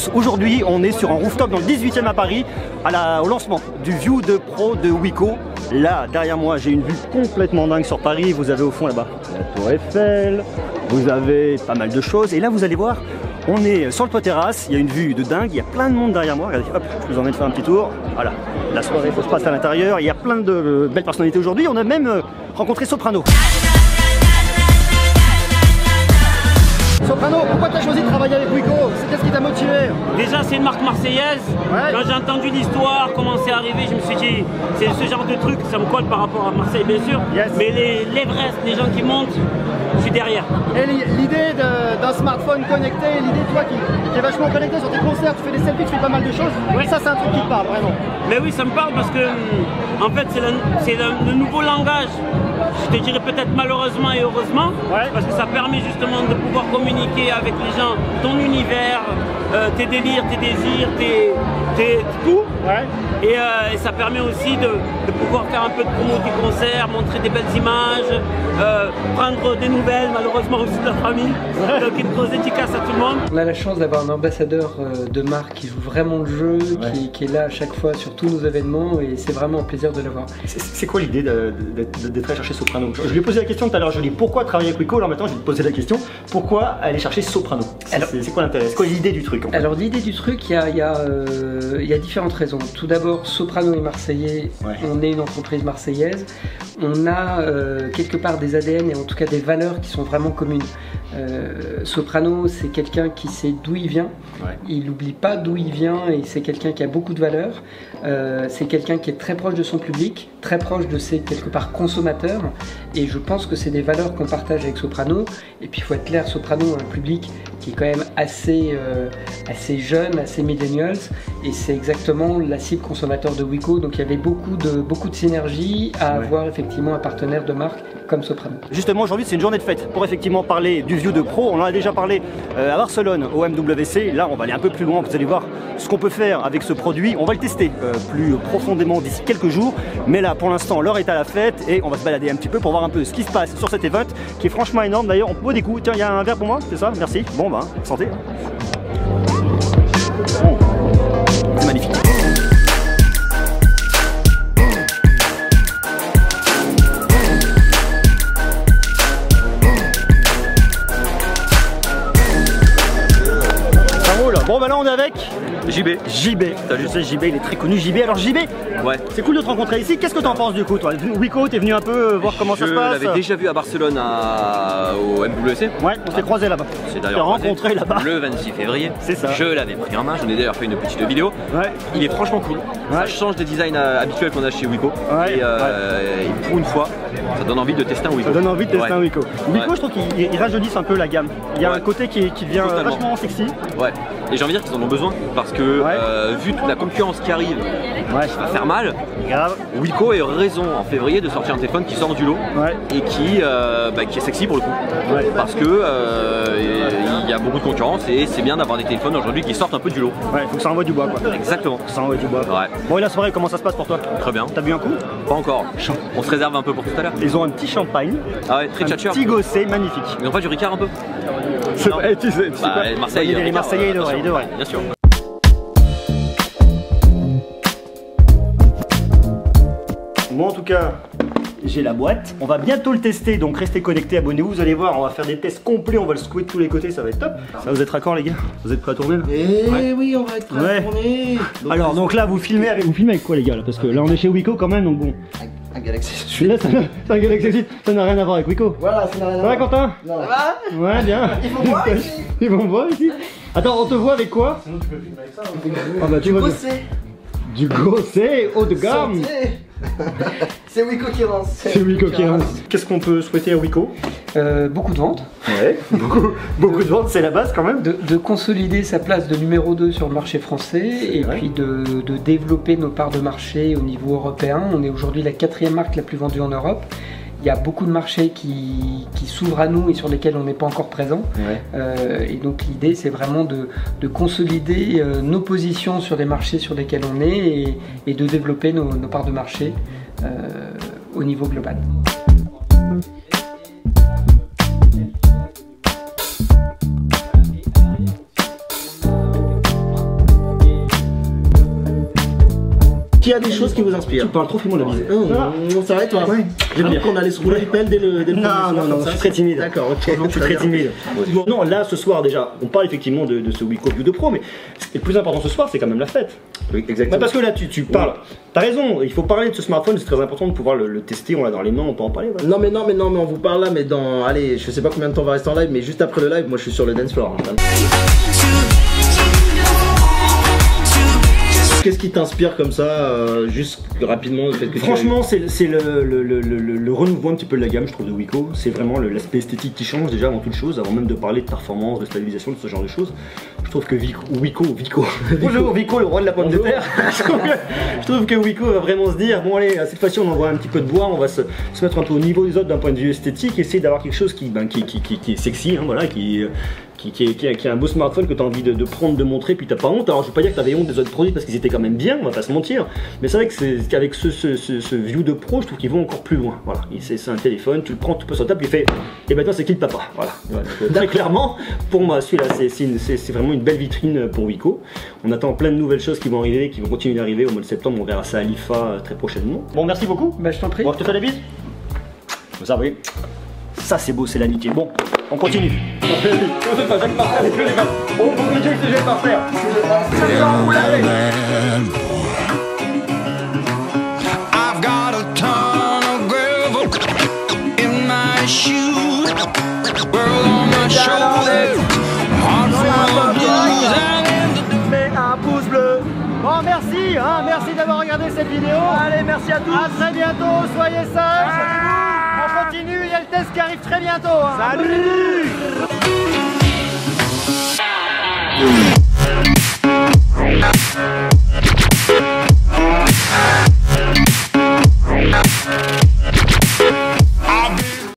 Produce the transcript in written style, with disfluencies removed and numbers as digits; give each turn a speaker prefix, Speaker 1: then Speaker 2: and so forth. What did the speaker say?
Speaker 1: tous. Aujourd'hui, on est sur un rooftop dans le 18e à Paris, au lancement du View 2 Pro de Wiko. Là, derrière moi, j'ai une vue complètement dingue sur Paris. Vous avez au fond là-bas la Tour Eiffel, vous avez pas mal de choses. Et là, vous allez voir, on est sur le toit terrasse, il y a une vue de dingue, il y a plein de monde derrière moi. Regardez, hop, je vous emmène faire un petit tour. Voilà, la soirée se passe à l'intérieur, il y a plein de belles personnalités aujourd'hui. On a même rencontré Soprano. Soprano, pourquoi tu as choisi de travailler avec Wiko? Qu'est-ce qui t'a motivé?
Speaker 2: Déjà, c'est une marque marseillaise. Ouais. Quand j'ai entendu l'histoire, comment c'est arrivé, je me suis dit, c'est ce genre de truc, ça me colle par rapport à Marseille, bien sûr. Yes. Mais l'Everest, les gens qui montent, je suis derrière.
Speaker 1: Et l'idée d'un smartphone connecté, l'idée de toi qui est vachement connecté sur tes concerts, tu fais des selfies, tu fais pas mal de choses, oui. Ça c'est un truc qui te parle vraiment.
Speaker 2: Mais oui, ça me parle parce que, en fait, c'est le nouveau langage. Je te dirais peut-être malheureusement et heureusement, ouais. Parce que ça permet justement de pouvoir communiquer avec les gens, ton univers, tes délires, tes désirs, tes tout. Ouais. Et ça permet aussi de pouvoir faire un peu de promo du concert, montrer des belles images, prendre des nouvelles, malheureusement aussi de la famille. Ouais. Donc une grosse dédicace à tout le monde.
Speaker 3: On a la chance d'avoir un ambassadeur de marque qui joue vraiment le jeu, ouais. qui est là à chaque fois sur tous nos événements et c'est vraiment un plaisir de l'avoir.
Speaker 1: C'est quoi l'idée d'être allé chercher Soprano? Je lui ai posé la question tout à l'heure, je lui ai dit pourquoi travailler avec Wiko, alors maintenant je vais te poser la question, pourquoi aller chercher Soprano? C'est quoi l'intérêt? C'est quoi l'idée du truc en fait? Alors
Speaker 3: l'idée du truc, il y a différentes raisons. Tout d'abord, Soprano est marseillais, ouais. On est une entreprise marseillaise, on a quelque part des ADN et en tout cas des valeurs qui sont vraiment communes. Soprano, c'est quelqu'un qui sait d'où il vient, ouais. Il n'oublie pas d'où il vient et c'est quelqu'un qui a beaucoup de valeurs. C'est quelqu'un qui est très proche de son public, très proche de ses quelque part consommateurs et je pense que c'est des valeurs qu'on partage avec Soprano. Et puis il faut être clair, Soprano a un public qui est quand même assez jeune, assez millennials et c'est exactement la cible consommateur de Wiko. Donc il y avait beaucoup de synergie à ouais. Avoir effectivement un partenaire de marque comme Soprano.
Speaker 1: Justement aujourd'hui c'est une journée de fête pour effectivement parler du View 2 Pro. On en a déjà parlé à Barcelone au MWC. Là on va aller un peu plus loin, vous allez voir ce qu'on peut faire avec ce produit. On va le tester plus profondément d'ici quelques jours. Mais là pour l'instant l'heure est à la fête et on va se balader un petit peu pour voir un peu ce qui se passe sur cet event qui est franchement énorme. D'ailleurs on boit des coups. Tiens, il y a un verre pour moi, c'est ça? Merci. Bon bah santé. Oh. C'est magnifique. Bon bah là on est avec
Speaker 4: JB.
Speaker 1: Je sais JB, il est très connu JB. Alors JB, ouais. C'est cool de te rencontrer ici. Qu'est-ce que t'en penses du coup toi? Wiko, t'es venu un peu voir comment ça se passe?
Speaker 4: Je l'avais déjà vu à Barcelone au MWC.
Speaker 1: Ouais, on s'est croisés là-bas.
Speaker 4: C'est d'ailleurs
Speaker 1: rencontré là-bas.
Speaker 4: Le 26 février.
Speaker 1: C'est ça.
Speaker 4: Je l'avais pris en main, j'en ai d'ailleurs fait une petite vidéo. Ouais. Il est franchement cool. Ouais. Ça change des designs habituels qu'on a chez Wiko. Ouais. Et pour une fois, ça donne envie de tester un Wiko.
Speaker 1: Ça donne envie de tester un Wiko. Wiko, je trouve qu'il rajeunisse un peu la gamme. Il y a un côté qui devient vachement sexy.
Speaker 4: Ouais. Et j'ai envie de dire qu'ils en ont besoin parce que vu toute la concurrence qui arrive, ça va faire mal. Grave. Wiko a raison en février de sortir un téléphone qui sort du lot et qui est sexy pour le coup. Ouais. Parce que il y a beaucoup de concurrence et c'est bien d'avoir des téléphones aujourd'hui qui sortent un peu du lot.
Speaker 1: Ouais, faut que ça envoie du bois quoi.
Speaker 4: Exactement.
Speaker 1: Ça envoie du bois. Ouais. Bon et la soirée comment ça se passe pour toi?
Speaker 4: Très bien.
Speaker 1: T'as bu un coup?
Speaker 4: Pas encore. On se réserve un peu pour tout à l'heure.
Speaker 1: Ils ont un petit champagne.
Speaker 4: Ah ouais, très tchatcheur.
Speaker 1: Un petit gossé magnifique.
Speaker 4: Ils n'ont pas du Ricard un peu?
Speaker 1: Tu sais
Speaker 4: Marseille,
Speaker 1: il y a les Marseillais, il devrait.
Speaker 4: Bien sûr.
Speaker 1: Moi en tout cas j'ai la boîte, on va bientôt le tester donc restez connectés, abonnez-vous, vous allez voir on va faire des tests complets, on va le secouer de tous les côtés, ça va être top. Ça vous êtes raccord les gars? Vous êtes prêts à tourner là?
Speaker 3: Oui on va être prêts à tourner.
Speaker 1: Donc, alors donc là vous filmez avec quoi les gars là? Parce que là on est chez Wiko quand même donc bon.
Speaker 3: Un Galaxy S8.
Speaker 1: Là c'est un Galaxy S8, ça n'a rien à voir avec Wiko.
Speaker 3: Voilà, ça n'a rien à voir.
Speaker 1: Ouais Quentin?
Speaker 3: Ça va?
Speaker 1: Ouais bien.
Speaker 3: Ils vont voir ici.
Speaker 1: Ils vont voir ici. Attends on te voit avec quoi?
Speaker 3: Sinon tu peux filmer avec ça.
Speaker 1: Ah bah tu vois. Du gossé haut de gamme.
Speaker 3: C'est Wiko qui lance.
Speaker 1: C'est Wiko qui lance. Qu'est-ce qu'on peut souhaiter à Wiko?
Speaker 3: Beaucoup de ventes.
Speaker 1: Ouais, beaucoup de ventes, c'est la base quand même.
Speaker 3: De consolider sa place de numéro 2 sur le marché français et puis de développer nos parts de marché au niveau européen. On est aujourd'hui la 4e marque la plus vendue en Europe. Il y a beaucoup de marchés qui s'ouvrent à nous et sur lesquels on n'est pas encore présent. Ouais. Et donc l'idée c'est vraiment de consolider nos positions sur les marchés sur lesquels on est et de développer nos parts de marché au niveau global.
Speaker 5: Qui a des choses qui vous inspirent?
Speaker 1: Tu parles trop, fais-moi la bise.
Speaker 5: On s'arrête, toi. Ouais. J'ai dit qu'on allait se rouler les pelles dès le
Speaker 1: Non, je suis très timide.
Speaker 5: D'accord, ok.
Speaker 1: Je suis très timide. Non, là, ce soir, déjà, on parle effectivement de ce Wiko View 2 Pro, mais le plus important ce soir, c'est quand même la fête.
Speaker 5: Oui, exactement.
Speaker 1: Parce que là, tu parles. T'as raison, il faut parler de ce smartphone, c'est très important de pouvoir le tester, on l'a dans les mains, on peut en parler.
Speaker 5: Non, mais on vous parle là, mais dans. Allez, je sais pas combien de temps on va rester en live, mais juste après le live, moi je suis sur le dance floor. Qu'est-ce qui t'inspire comme ça, juste rapidement le fait que
Speaker 1: franchement, c'est le renouveau un petit peu de la gamme, je trouve, de Wiko. C'est vraiment l'aspect esthétique qui change déjà avant toute chose, avant même de parler de performance, de stabilisation, de ce genre de choses. Je trouve que Wiko, bonjour Wiko, le roi de la pomme de terre. Je trouve que Wiko va vraiment se dire, bon allez, cette fois-ci on envoie un petit peu de bois, on va se mettre un peu au niveau des autres d'un point de vue esthétique, essayer d'avoir quelque chose qui est sexy, hein, voilà, qui est un beau smartphone que tu as envie de prendre, de montrer, puis t'as pas honte. Alors je veux pas dire que t'avais honte des autres produits parce qu'ils étaient quand même bien, on va pas se mentir, mais c'est vrai qu'avec ce View 2 Pro, je trouve qu'ils vont encore plus loin. Voilà, c'est un téléphone, tu le prends, tu poses sur ta table, il fait, et ben toi c'est qui le papa. Voilà. Très clairement, pour moi celui-là c'est vraiment une belle vitrine pour Wiko. On attend plein de nouvelles choses qui vont arriver, qui vont continuer d'arriver au mois de septembre, on verra ça à l'IFA très prochainement. Bon, merci beaucoup.
Speaker 3: Bah je t'en prie.
Speaker 1: Bon, je te fais la bise. Ça oui. Ça c'est beau, c'est l'amitié. Bon, on continue. On fait pas Jacques Parter avec les gars. On continue avec Jacques Parter.
Speaker 6: I've got a ton of gravel in my shoes. World on my shoulders. Hard for blues.
Speaker 1: Mets un pouce bleu. Bon, merci, hein, merci d'avoir regardé cette vidéo. Allez, merci à tous. À très bientôt, soyez sages. On continue, il y a le test qui arrive très bientôt. Hein. Salut.